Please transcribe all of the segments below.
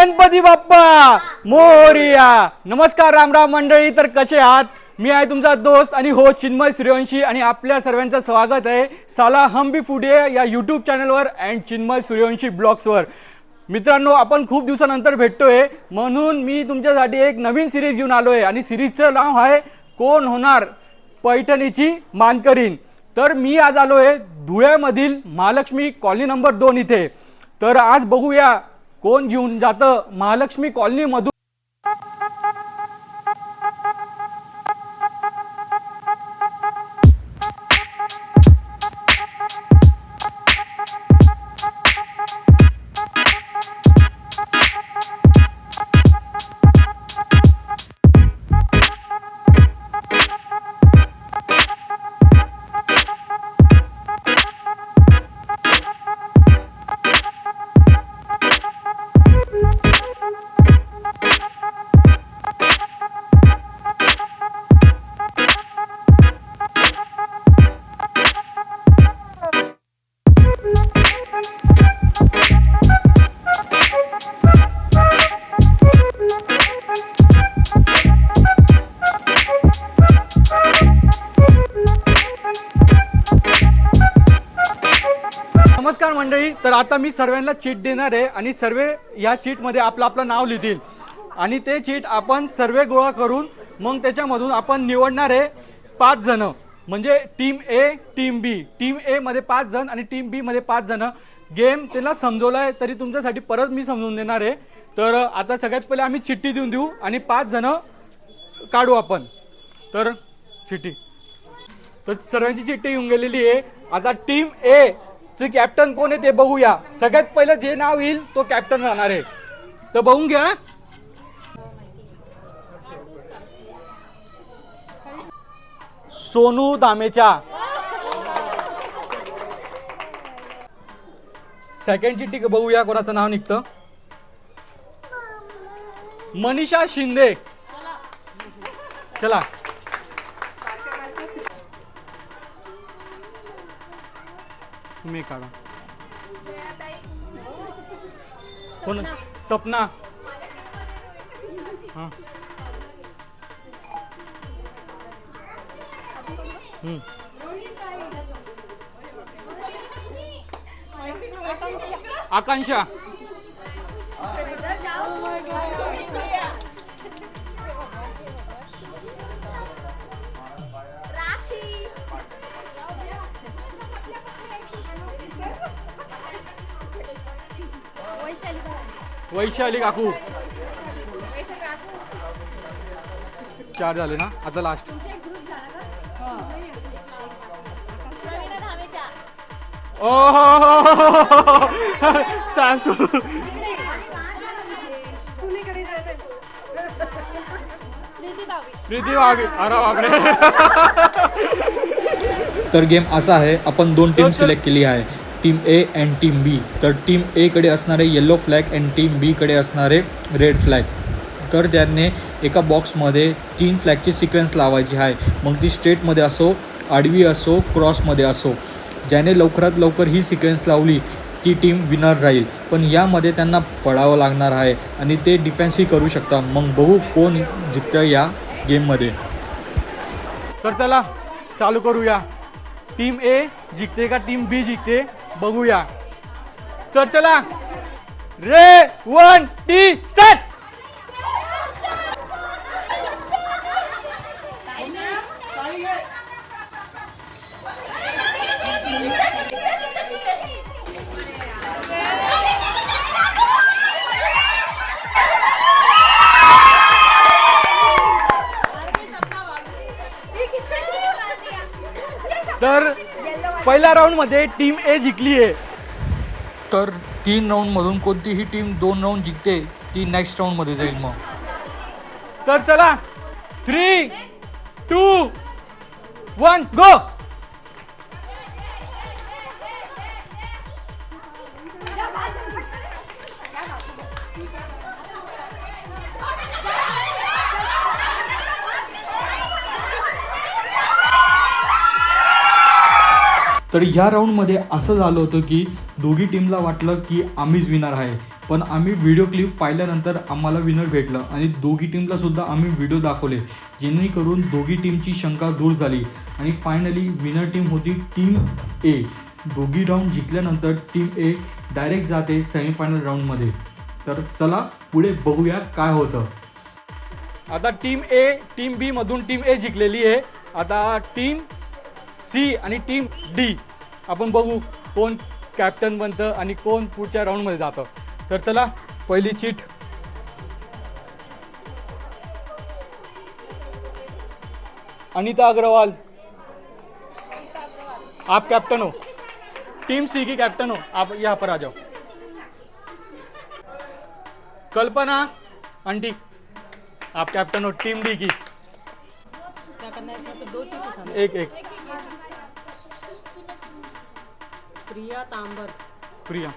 गणपती बाप्पा मोरया। नमस्कार राम राम मंडळी, तर कसे आहात? मी आहे तुमचा दोस्त आणि हो चिन्मय सूर्यवंशी आणि आपल्या सर्वांचं स्वागत आहे साला हम भी फूड या यूट्यूब चॅनलवर अँड चिन्मय सूर्यवंशी ब्लॉग्सवर। मित्रांनो, आपण खूप दिवसानंतर भेटतोय म्हणून मी तुमच्यासाठी एक नवीन सिरीज घेऊन आलोय आणि सिरीजचं नाव आहे कोण होणार पैठणीची मानकरीण। तर मी आज आलोय धुळ्यामधील महालक्ष्मी कॉलनी नंबर 2 इथे। तर आज बघूया कोण घेऊन जातं महालक्ष्मी कॉलनी मधून। नमस्कार मंडळी, तर आता मी सर्वांना चीट देणार आहे आणि सर्व या चीट मध्ये आपलं आपलं नाव लिहितील आणि ते चीट आपण सर्व गोळा करून मग त्याच्यामधून आपण निवडणार आहे 5 जण, म्हणजे टीम ए टीम बी। टीम ए मध्ये 5 जण आणि टीम बी मध्ये 5 जण। गेम त्याला समजवलाय तरी तुमच्यासाठी परत मी समजून देणार आहे। तर आता सगळ्यात पहिले आम्ही चिठ्ठी देऊ आणि 5 जण काढू आपण। तर चिठ्ठी, तर सर्वांची चिठ्ठी येऊन गेलेली आहे। आता टीम ए चे कॅप्टन कोण आहे ते बघूया। सगळ्यात पहिलं जे नाव येईल तो कॅप्टन राहणार आहे, तर बघून घ्या। सोनू दामेचा। सेकंड चिठ्ठी बघूया कोणाचं नाव निघतं। मनीषा शिंदे। चला, तुम्ही काढा। कोण? सपना। हाँ। आकांक्षा। वैशाली काकू। 4 झाले ना, आता लास्ट। सासू। प्रीती भाभी। अरे बापरे। तर गेम असा आहे, आपण 2 टीम सिलेक्ट केली आहे, टीम ए अँड टीम बी। तर टीम ए कडे असणारे येलो फ्लॅग अँड टीम बी कडे असणारे रेड फ्लॅग। तर त्यांनी एका बॉक्समध्ये 3 फ्लॅगची सिक्वेन्स लावायची आहे, मग ती स्ट्रेटमध्ये असो, आडवी असो, क्रॉसमध्ये असो। ज्याने लवकरात लवकर ही सिक्वेन्स लावली ती टीम विनर राहील, पण यामध्ये त्यांना पडावं लागणार आहे आणि ते डिफेन्सही करू शकता। मग बघू कोण जिंकतं या गेममध्ये। तर चला चालू करूया। टीम ए जिंकते का टीम बी जिंकते बघूया। तर चला, रे 1 टी स्टार्ट। तर पहिल्या राऊंड मध्ये टीम ए जिंकली आहे। तर 3 राऊंडमधून कोणतीही टीम 2 राऊंड जिंकते ती नेक्स्ट राऊंडमध्ये जाईल। मग तर चला 3 2 1 गो। तर या राऊंडमध्ये असं झालं होतं की दोघी टीमला वाटलं की आम्हीच विनर आहे, पण आम्ही व्हिडिओ क्लिप पाहिल्यानंतर आम्हाला विनर भेटलं आणि दोघी टीमला सुद्धा आम्ही व्हिडिओ दाखवले, जेणेकरून दोघी टीमची शंका दूर झाली आणि फायनली विनर टीम होती टीम ए. दोघी राऊंड जिंकल्यानंतर टीम ए डायरेक्ट जाते सेमीफायनल राऊंडमध्ये. तर चला पुढे बघूया काय होतं. आता टीम ए टीम बी मधून टीम ए जिंकलेली आहे. आता टीम सी आणि टीम डी आपण बघू कोण कॅप्टन बनतं आणि कोण पुढच्या राऊंडमध्ये जातं. तर चला पहिली चीट. अनीता अग्रवाल, आप कैप्टन हो, टीम सी की कैप्टन हो, आप यहाँ पर आ जाओ. कल्पना आंटी, आप कैप्टन हो टीम डी की. क्या करना है इसमें? तो 2 चीज उठाना. एक एक. प्रिया तांबर. प्रिया.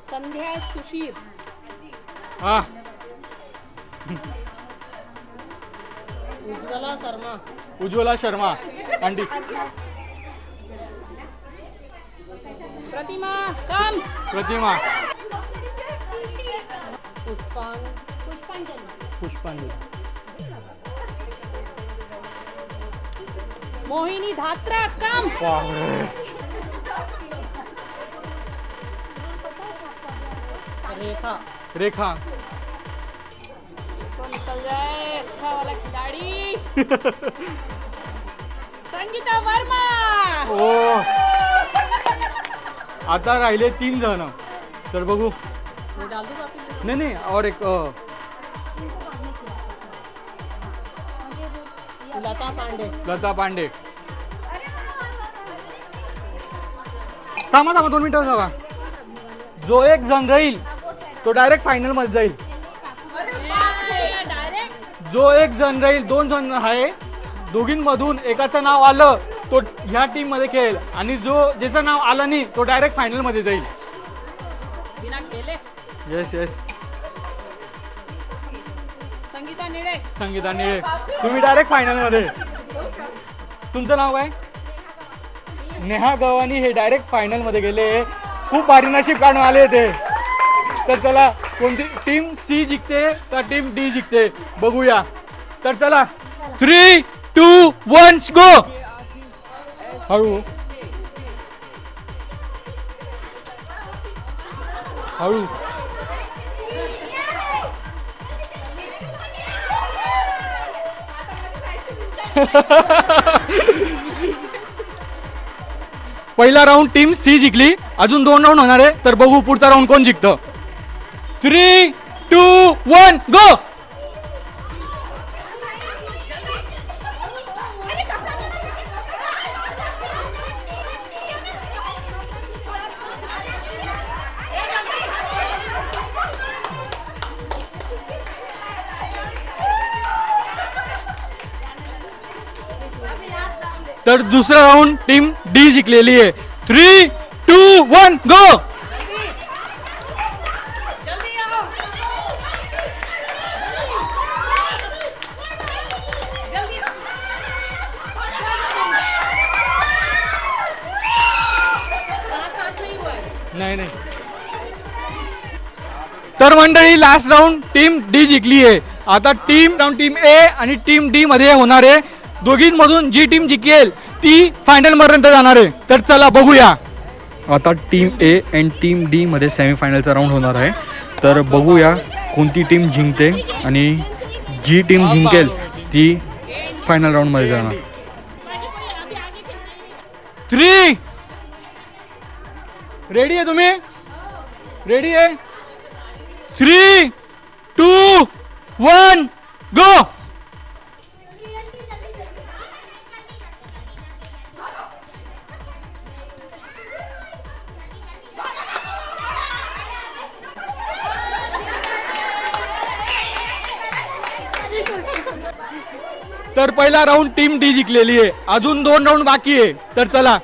संध्या सुशीर. हाँ. उज्ज्वला शर्मा. उज्ज्वला शर्मा आंटी. प्रतिमा कम. प्रतिमा. पुष्पांजलि. मोहिनी धात्रा कम. रेखा. रेखा. तो निकल जाए अच्छा वाला खिलाड़ी. संगीता वर्मा. ओ, आता राहिले 3 जण. तर बघू. मैं डाल दूँ वापस? नहीं नहीं, और एक लता पांडे. लता पांडे. थांबा 2 मिनिटं जावा. जो एक जण राहील तो डायरेक्ट फायनल मध्ये जाईल. डायरेक्ट. जो एक जण राहील, 2 जण आहे, दोघींमधून एकाचं नाव आलं तो ह्या टीम मध्ये खेळेल आणि ज्याचं नाव आलं नाही तो डायरेक्ट फायनल मध्ये जाईल. बिना खेले. Yes yes. संगीता निळे. संगीता निळे, तुम्ही डायरेक्ट फायनल मध्ये. तुमचं नाव काय? नेहा गवानी. हे डायरेक्ट फायनल मध्ये गेले. खूप भारी नशीब काढून आले ते. तर चला कोणती टीम सी जिंकते का टीम डी जिंकते बघूया. तर चला 3, 2, 1 गो. हळू हळू. पहिला राऊंड टीम सी जिंकली. अजून 2 राऊंड होणार आहे. तर बघू पुढचा राऊंड कोण जिंकतं. 3, 2, 1 गो. तर दुसरा राऊंड टीम डी जिंकलेली आहे. 3, 2, 1 गो. नाही नाही. तर मंडळी लास्ट राऊंड टीम डी जिंकली आहे. आता टीम ए आणि टीम डी मध्ये होणार आहे. दोघींमधून जी टीम जिंकेल ती फायनल पर्यंत जाणार आहे. तर चला बघूया. आता team A and team D मध्ये सेमीफायनलचा राऊंड होणार आहे. तर बघूया कोणती टीम जिंकते आणि जी टीम जिंकेल ती फायनल राऊंडमध्ये जाणार. 3. रेडी आहे तुम्ही? रेडी आहे? 3, 2, 1 गो. तर पहिला राऊंड टीम डी जिंकलेली आहे. अजून 2 राऊंड बाकी आहे. तर चला.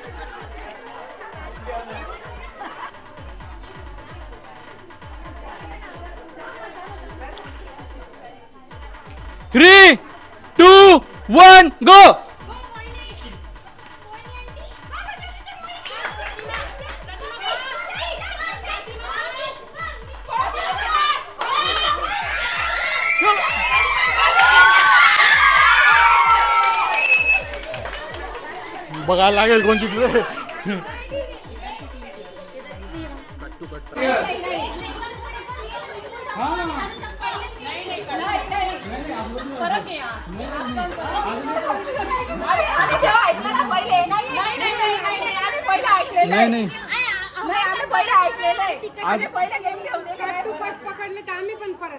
3, 2, 1 गो. बघायला लागेल कोण जिंकलं. फरक आहे हा. नाही नाही तुकट पकडले तर आम्ही पण परत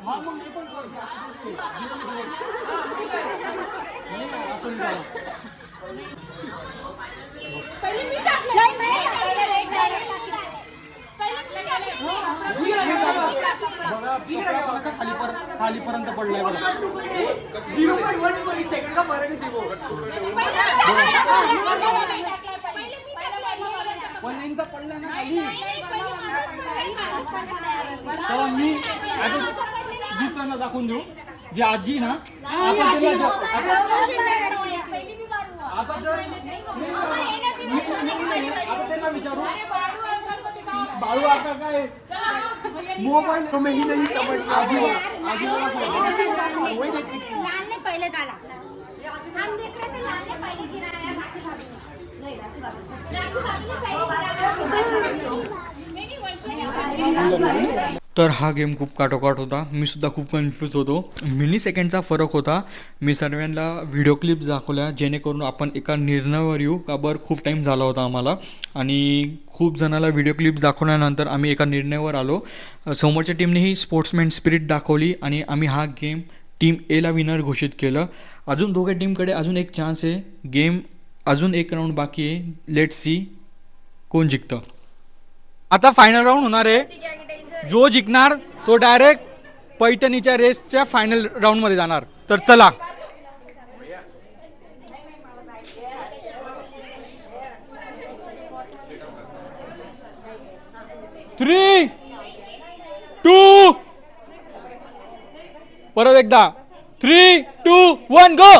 खालीपर्यंत पडलाय बघा. पण यांचा पडला ना खाली. तेव्हा मी आता दुसऱ्यांना दाखवून देऊ. जी आजी ना आपण त्यांना विचारू बाळू आता काय मोबाईल तुम्ही नाही समज पहिले डाला हम देख रहे थे लाने पहले गिराया राखी भाभी तर हा गेम खूप काटोकाट होता. मी सुद्धा खूप कन्फ्यूज होतो. मिली सेकंडचा फरक होता. मी सर्वांना व्हिडिओ क्लिप्स दाखवल्या जेणेकरून आपण एका निर्णयावर येऊ का बरं खूप टाईम झाला होता आम्हाला आणि खूप जणाला व्हिडिओ क्लिप्स दाखवल्यानंतर आम्ही एका निर्णयावर आलो. समोरच्या टीमनेही स्पोर्ट्समॅन स्पिरिट दाखवली आणि आम्ही हा गेम टीम एला विनर घोषित केलं. अजून दोघे टीमकडे अजून एक चान्स आहे. गेम अजून एक राऊंड बाकी आहे. लेट्स सी कोण जिंकतं. आता फायनल राऊंड होणार आहे. जो जिंकणार तो डायरेक्ट पैठणीच्या रेसच्या फायनल राऊंड मध्ये जाणार. तर चला थ्री टू परत एकदा 3, 2, 1 गो.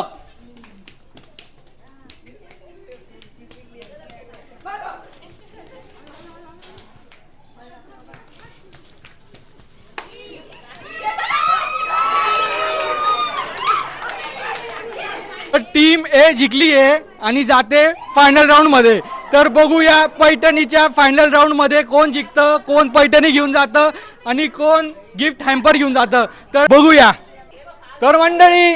टीम ए जिंकली आहे आणि जाते फायनल राऊंड मध्ये. तर बघूया पैठणीच्या फायनल राऊंड मध्ये कोण जिंकतं, कोण पैठणी घेऊन जातं आणि कोण गिफ्ट हॅम्पर घेऊन जातं. तर बघूया. तर मंडळी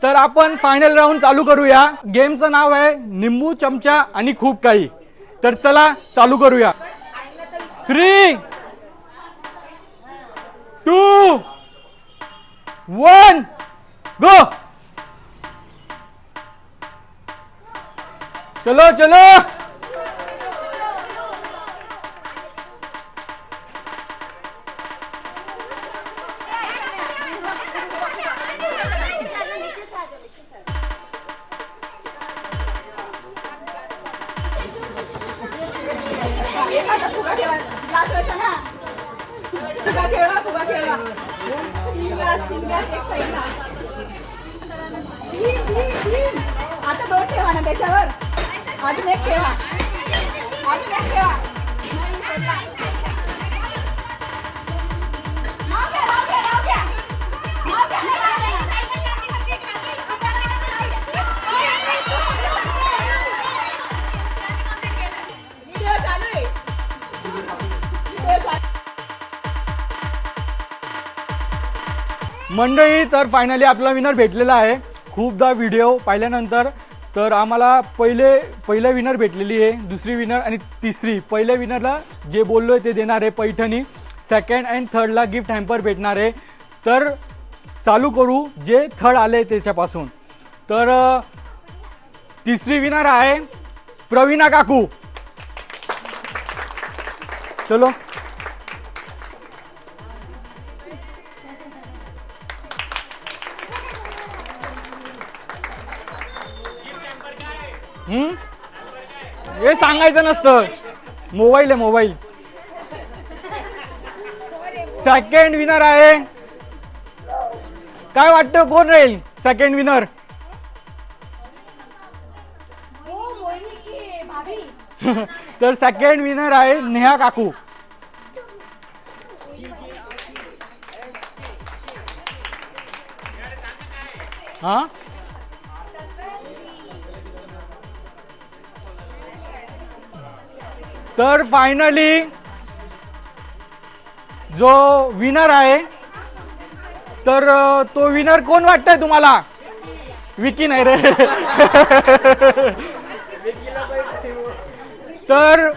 तर आपण फायनल राऊंड चालू करूया. गेमचं नाव आहे निंबू चमचा आणि खूप काही. तर चला चालू करूया. 3, 2, 1 गो. चलो चलो. आता दोन ठेवा ना त्याच्यावर. अजून एक ठेवा. अजून एक ठेवा. व्हिडिओ चालू आहे. मंडळी तर फायनली आपला विनर भेटलेला आहे. खूपदा व्हिडिओ पाहिल्यानंतर तर आम्हाला पहिलं विनर भेटलेली आहे, दुसरी विनर आणि तिसरी. पहिल्या विनरला जे बोललो आहे ते देणार आहे पैठणी. सेकंड अँड थर्डला गिफ्ट हॅम्पर भेटणार आहे. तर चालू करू जे थर्ड आले त्याच्यापासून. तर तिसरी विनर आहे प्रवीणा काकू. चलो. हे सांगायचं नसतं. मोबाईल आहे मोबाईल. सेकंड विनर आहे. काय वाटतं कोण राहील सेकंड विनर? तर सेकंड विनर आहे नेहा काकू. हा तर फायनली जो विनर आहे तर तो विनर कोण वाटतंय तुम्हाला? विकी नाही रे. तर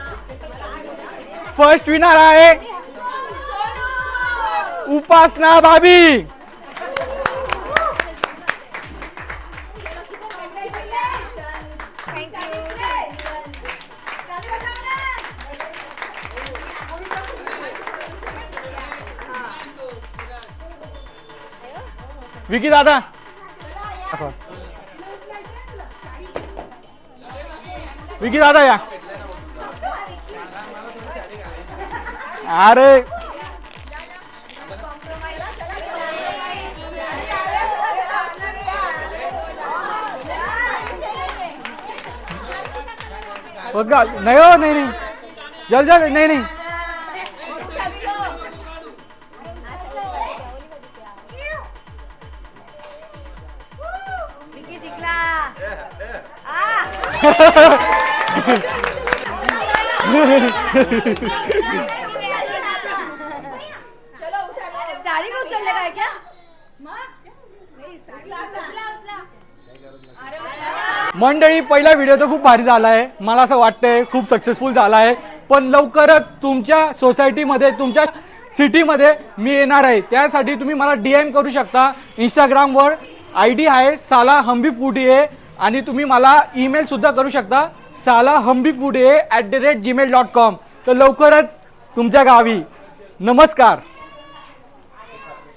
फर्स्ट विनर आहे उपासना भाभी. विकी दादा विकी दादा या. अरे बघा नाही हो नाही नाही जल जल नाही नाही विकी जिंकला. साडी का उचलले काय क्या? मंडळी पहिला व्हिडिओ तर खूप भारी झाला आहे. मला असं वाटतंय खूप सक्सेसफुल झाला आहे. पण लवकरच तुमच्या सोसायटीमध्ये तुमच्या सिटीमध्ये मी येणार आहे. त्यासाठी तुम्ही मला DM करू शकता. इंस्टाग्रामवर ID आहे साला हम्बी फूडी आहे आणि तुम्ही मला ईमेल सुद्धा करू शकता salahambifooday@gmail.com. तर लवकरच तुमच्या गावी. नमस्कार.